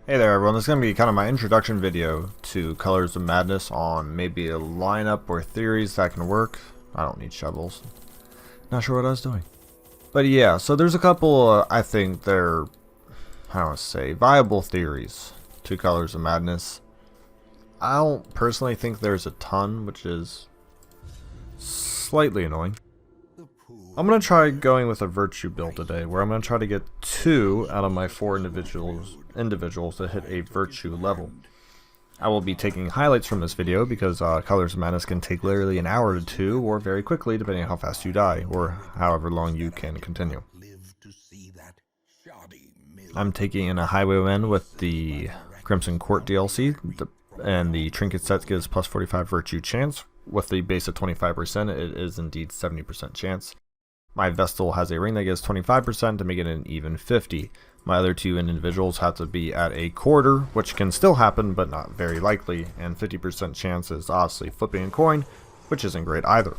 Hey there everyone, this is going to be kind of my introduction video to Colors of Madness on maybe a lineup or theories that can work. I don't need shovels. Not sure what I was doing. But yeah, so there's a couple, I think they're, how do I say, viable theories to Colors of Madness. I don't personally think there's a ton, which is slightly annoying. I'm going to try going with a virtue build today, where I'm going to try to get 2 out of my 4 individuals to hit a virtue level. I will be taking highlights from this video because Colors of Madness can take literally an hour to 2 or very quickly depending on how fast you die or however long you can continue. I'm taking in a Highwayman with the Crimson Court DLC and the trinket set gives plus 45 virtue chance. With the base of 25% it is indeed 70% chance. My Vestal has a ring that gives 25% to make it an even 50. My other 2 individuals have to be at a quarter, which can still happen, but not very likely, and 50% chance is obviously flipping a coin, which isn't great either.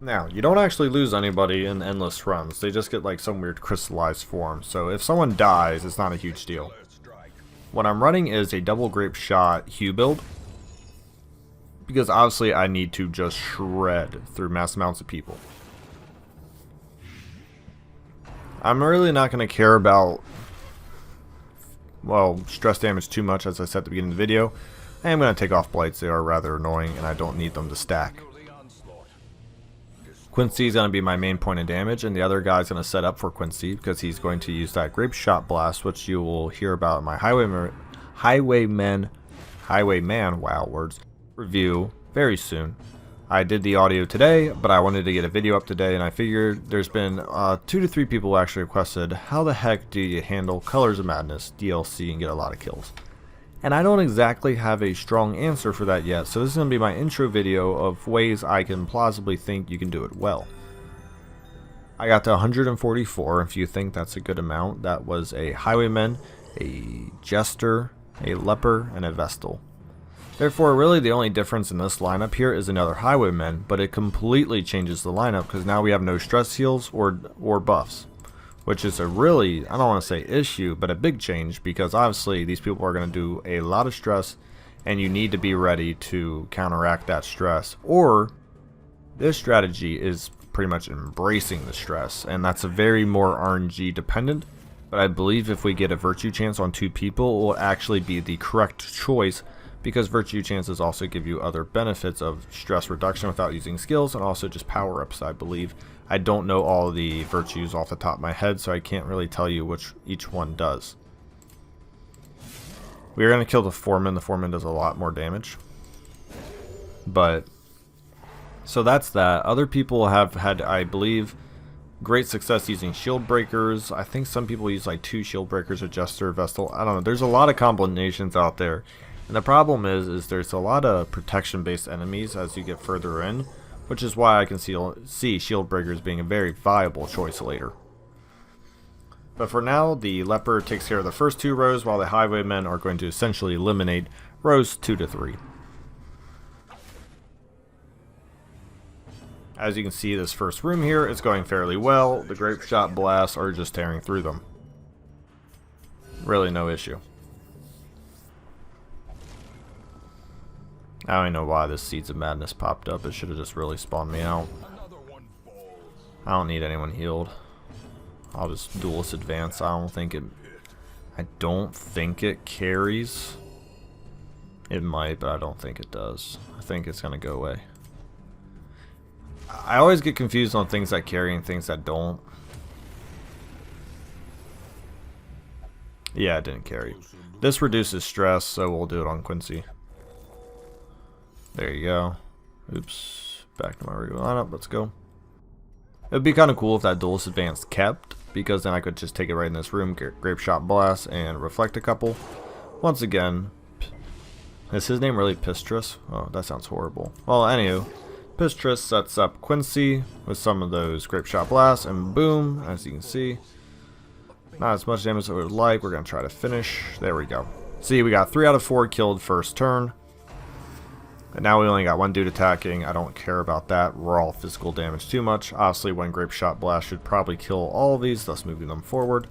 Now, you don't actually lose anybody in endless runs, they just get like some weird crystallized form, so if someone dies, it's not a huge deal. What I'm running is a double Grapeshot Hue build, because obviously I need to just shred through mass amounts of people. I'm really not going to care about, well, stress damage too much, as I said at the beginning of the video. I am going to take off blights, they are rather annoying and I don't need them to stack. SQuiDZ is going to be my main point of damage, and the other guy is going to set up for SQuiDZ because he's going to use that Grapeshot Blast, which you will hear about in my Highwayman, wow words, review very soon. I did the audio today, but I wanted to get a video up today, and I figured there's been 2 to 3 people who actually requested, how the heck do you handle Colors of Madness DLC and get a lot of kills? And I don't exactly have a strong answer for that yet, so this is going to be my intro video of ways I can plausibly think you can do it well. I got to 144, if you think that's a good amount. That was a Highwayman, a Jester, a Leper, and a Vestal. Therefore, really the only difference in this lineup here is another Highwayman, but it completely changes the lineup because now we have no stress heals or buffs, which is a really, I don't want to say issue, but a big change because obviously these people are going to do a lot of stress and you need to be ready to counteract that stress, or this strategy is pretty much embracing the stress, and that's a very more RNG dependent, but I believe if we get a virtue chance on 2 people, it will actually be the correct choice, because virtue chances also give you other benefits of stress reduction without using skills and also just power-ups, I believe. I don't know all the virtues off the top of my head, so I can't really tell you which each one does. We are going to kill the Foreman. The Foreman does a lot more damage. But, so that's that. Other people have had, I believe, great success using shield breakers. I think some people use like 2 shield breakers, a Jester, Vestal. I don't know. There's a lot of combinations out there. And the problem is there's a lot of protection-based enemies as you get further in, which is why I can see shield breakers being a very viable choice later. But for now, the Leper takes care of the first 2 rows, while the Highwaymen are going to essentially eliminate rows 2 to 3. As you can see, this first room here is going fairly well. The Grapeshot Blasts are just tearing through them. Really no issue. I don't even know why this Seeds of Madness popped up. It should have just really spawned me out. I don't need anyone healed. I'll just duelist advance. I don't think it carries. It might, but I don't think it does. I think it's gonna go away. I always get confused on things that carry and things that don't. Yeah, it didn't carry. This reduces stress, so we'll do it on SQuiDZ. There you go. Oops. Back to my regular lineup. Let's go. It would be kind of cool if that duelist advance kept, because then I could just take it right in this room, get Grapeshot Blast, and reflect a couple. Once again, is his name really Pistrus? Oh, that sounds horrible. Well, anywho, Pistrus sets up SQuiDZ with some of those Grapeshot Blasts, and boom, as you can see, not as much damage as I would like. We're going to try to finish. There we go. See, we got 3 out of 4 killed first turn. And now we only got 1 dude attacking. I don't care about that. Raw physical damage too much. Obviously, 1 Grapeshot Blast should probably kill all of these, thus moving them forward.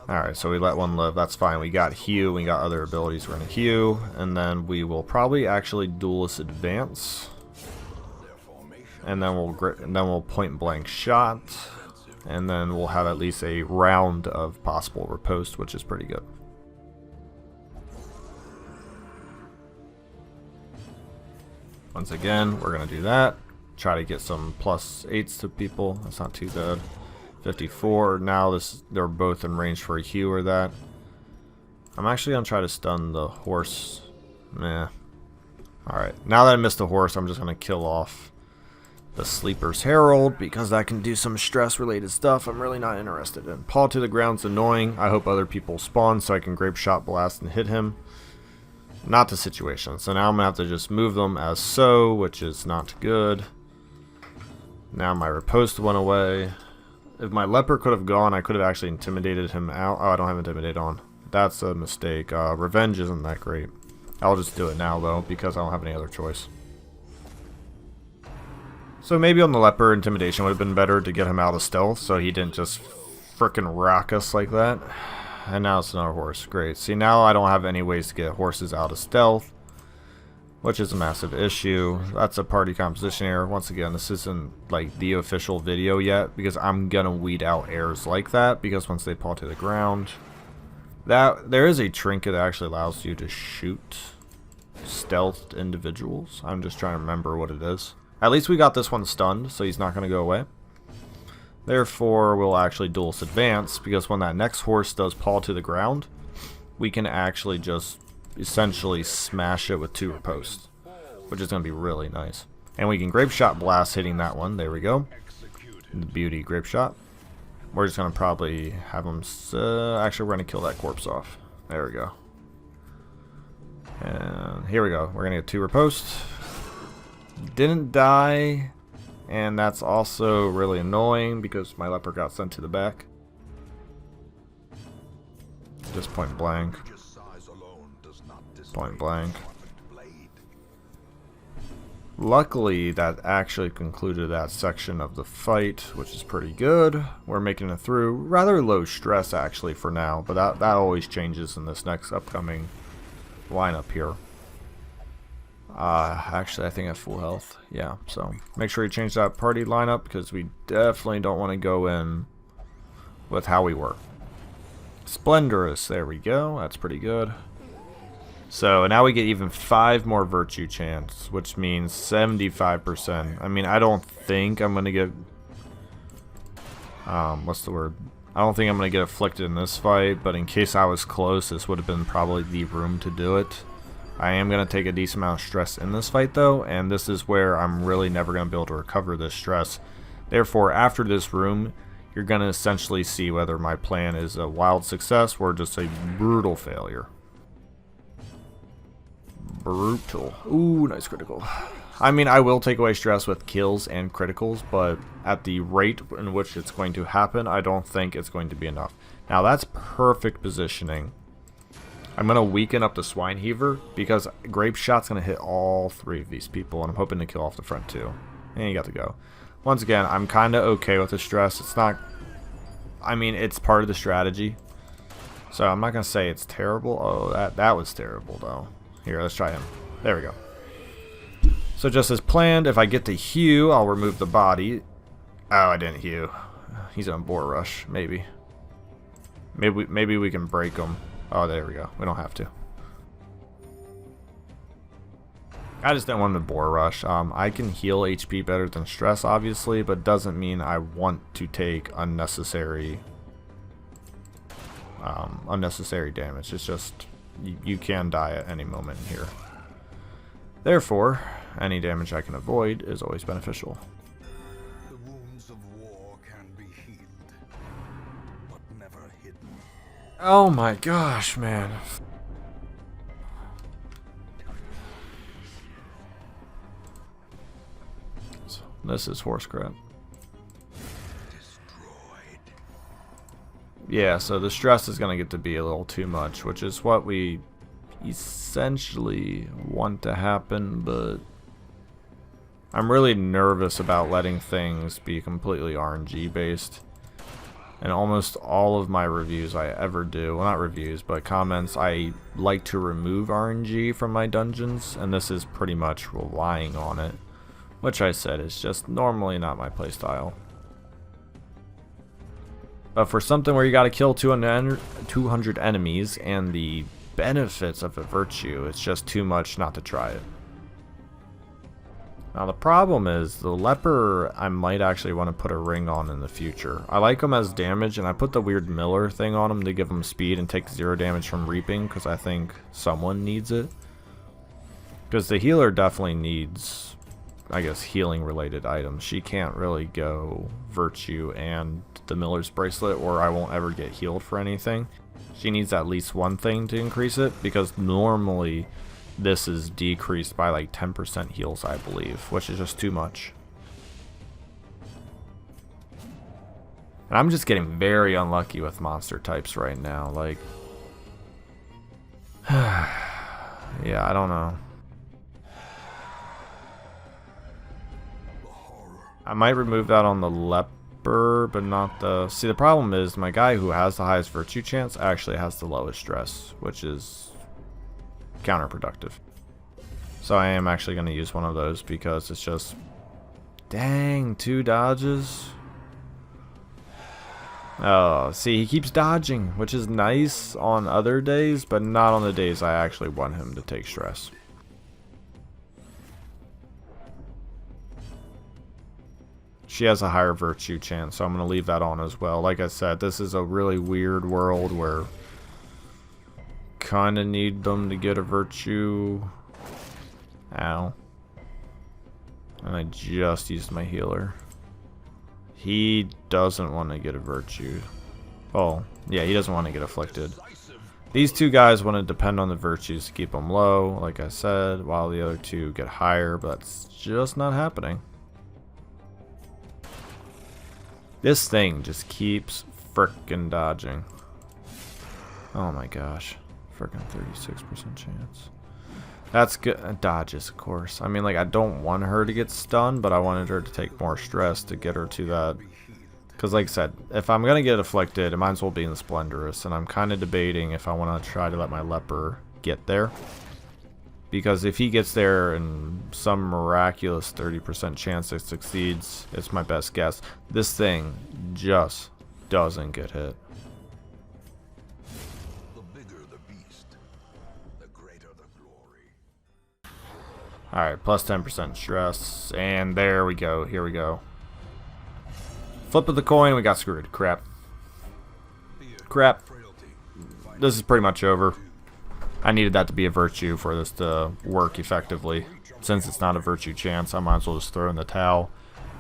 Alright, so we let one live. That's fine. We got hew. We got other abilities. We're going to hew. And then we will probably actually duelist advance. And then we'll point blank shot. And then we'll have at least a round of possible riposte, which is pretty good. Once again, we're going to do that. Try to get some +8s to people. That's not too bad. 54. Now they're both in range for a hew or that. I'm actually going to try to stun the horse. Meh. Alright. Now that I missed the horse, I'm just going to kill off the Sleeper's Herald because that can do some stress related stuff I'm really not interested in. Paw to the ground's annoying. I hope other people spawn so I can Grapeshot Blast and hit him. Not the situation. So now I'm going to have to just move them as so, which is not good. Now my riposte went away. If my leper could have gone, I could have actually intimidated him out. Oh, I don't have intimidate on. That's a mistake. Revenge isn't that great. I'll just do it now though because I don't have any other choice. So maybe on the leper, intimidation would have been better to get him out of stealth so he didn't just frickin' rock us like that. And now it's another horse. Great. See, now I don't have any ways to get horses out of stealth, which is a massive issue. That's a party composition error. Once again, this isn't like the official video yet because I'm gonna weed out errors like that because once they fall to the ground, there is a trinket that actually allows you to shoot stealthed individuals. I'm just trying to remember what it is. At least we got this one stunned, so he's not gonna go away. Therefore, we'll actually duelist advance because when that next horse does paw to the ground, we can actually just essentially smash it with 2 riposte, which is going to be really nice. And we can Grapeshot Blast hitting that one. There we go. The beauty Grapeshot. We're just going to probably have him... actually, we're going to kill that corpse off. There we go. And here we go. We're going to get 2 riposte. Didn't die. And that's also really annoying because my leper got sent to the back. Just point blank. Point blank. Luckily, that actually concluded that section of the fight, which is pretty good. We're making it through. Rather low stress, actually, for now. But that always changes in this next upcoming lineup here. Actually, I think I have full health. Yeah, so make sure you change that party lineup because we definitely don't want to go in with how we were. Splendorous, there we go. That's pretty good. So now we get even 5 more virtue chance, which means 75%. I mean, I don't think I'm going to get... what's the word? I don't think I'm going to get afflicted in this fight, but in case I was close, this would have been probably the room to do it. I am going to take a decent amount of stress in this fight though, and this is where I'm really never going to be able to recover this stress. Therefore, after this room, you're going to essentially see whether my plan is a wild success or just a brutal failure. Brutal. Ooh, nice critical. I mean, I will take away stress with kills and criticals, but at the rate in which it's going to happen, I don't think it's going to be enough. Now, that's perfect positioning. I'm going to weaken up the Swine Heaver because Grapeshot's going to hit all 3 of these people, and I'm hoping to kill off the front 2. And you got to go. Once again, I'm kind of okay with the stress. It's not... I mean, it's part of the strategy. So I'm not going to say it's terrible. Oh, that was terrible, though. Here, let's try him. There we go. So just as planned, if I get to hew, I'll remove the body. Oh, I didn't hew. He's on Boar Rush, maybe. Maybe we can break him. Oh, there we go. We don't have to. I just didn't want to Boar Rush. I can heal HP better than stress, obviously, but doesn't mean I want to take unnecessary damage. It's just you can die at any moment here. Therefore, any damage I can avoid is always beneficial. The wounds of war can be healed, but never hidden. Oh my gosh, man. So, this is horse crap. Destroyed. Yeah, so the stress is going to get to be a little too much, which is what we essentially want to happen, but I'm really nervous about letting things be completely RNG based. And almost all of my reviews I ever do, well not reviews, but comments, I like to remove RNG from my dungeons, and this is pretty much relying on it. Which I said is just normally not my playstyle. But for something where you gotta kill 200 enemies and the benefits of a virtue, it's just too much not to try it. Now the problem is, the leper I might actually want to put a ring on in the future. I like him as damage, and I put the weird Miller thing on him to give him speed and take 0 damage from reaping, because I think someone needs it. Because the healer definitely needs, I guess, healing related items. She can't really go virtue and the Miller's bracelet, or I won't ever get healed for anything. She needs at least one thing to increase it, because normally this is decreased by like 10% heals, I believe, which is just too much. And I'm just getting very unlucky with monster types right now, like yeah, I don't know. I might remove that on the leper, but not the... See, the problem is my guy who has the highest virtue chance actually has the lowest stress, which is counterproductive. So I am actually going to use one of those, because it's just... Dang, 2 dodges. Oh, see, he keeps dodging, which is nice on other days, but not on the days I actually want him to take stress. She has a higher virtue chance, so I'm going to leave that on as well. Like I said, this is a really weird world where kind of need them to get a virtue. Ow. And I just used my healer. He doesn't want to get a virtue. Oh, yeah, he doesn't want to get afflicted. These 2 guys want to depend on the virtues to keep them low, like I said, while the other 2 get higher, but that's just not happening. This thing just keeps frickin' dodging. Oh my gosh. Frickin' 36% chance. That's good. Dodges, of course. I mean, like, I don't want her to get stunned, but I wanted her to take more stress to get her to that. Because, like I said, if I'm going to get afflicted, it might as well be in the Splendorous. And I'm kind of debating if I want to try to let my leper get there. Because if he gets there and some miraculous 30% chance it succeeds, it's my best guess. This thing just doesn't get hit. The bigger the beast, the greater the glory. Alright, plus 10% stress. And there we go. Here we go. Flip of the coin, we got screwed. Crap. Crap. This is pretty much over. I needed that to be a virtue for this to work effectively. Since it's not a virtue chance, I might as well just throw in the towel.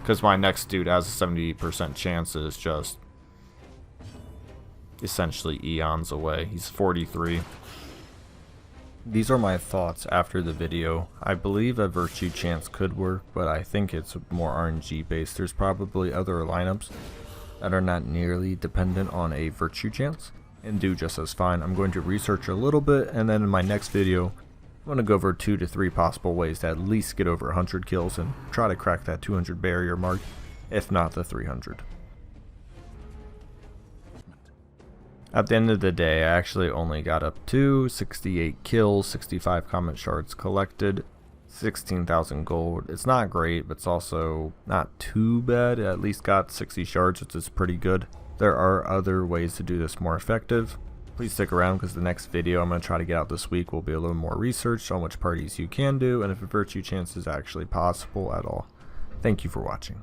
Because my next dude has a 70% chance is just essentially eons away. He's 43. These are my thoughts after the video. I believe a virtue chance could work, but I think it's more RNG based. There's probably other lineups that are not nearly dependent on a virtue chance and do just as fine. I'm going to research a little bit, and then in my next video I'm going to go over 2 to 3 possible ways to at least get over 100 kills and try to crack that 200 barrier mark, if not the 300. At the end of the day, I actually only got up to 68 kills, 65 comment shards collected, 16,000 gold. It's not great, but it's also not too bad. I at least got 60 shards, which is pretty good. There are other ways to do this more effective. Please stick around, because the next video I'm going to try to get out this week will be a little more research on which parties you can do and if a virtue chance is actually possible at all. Thank you for watching.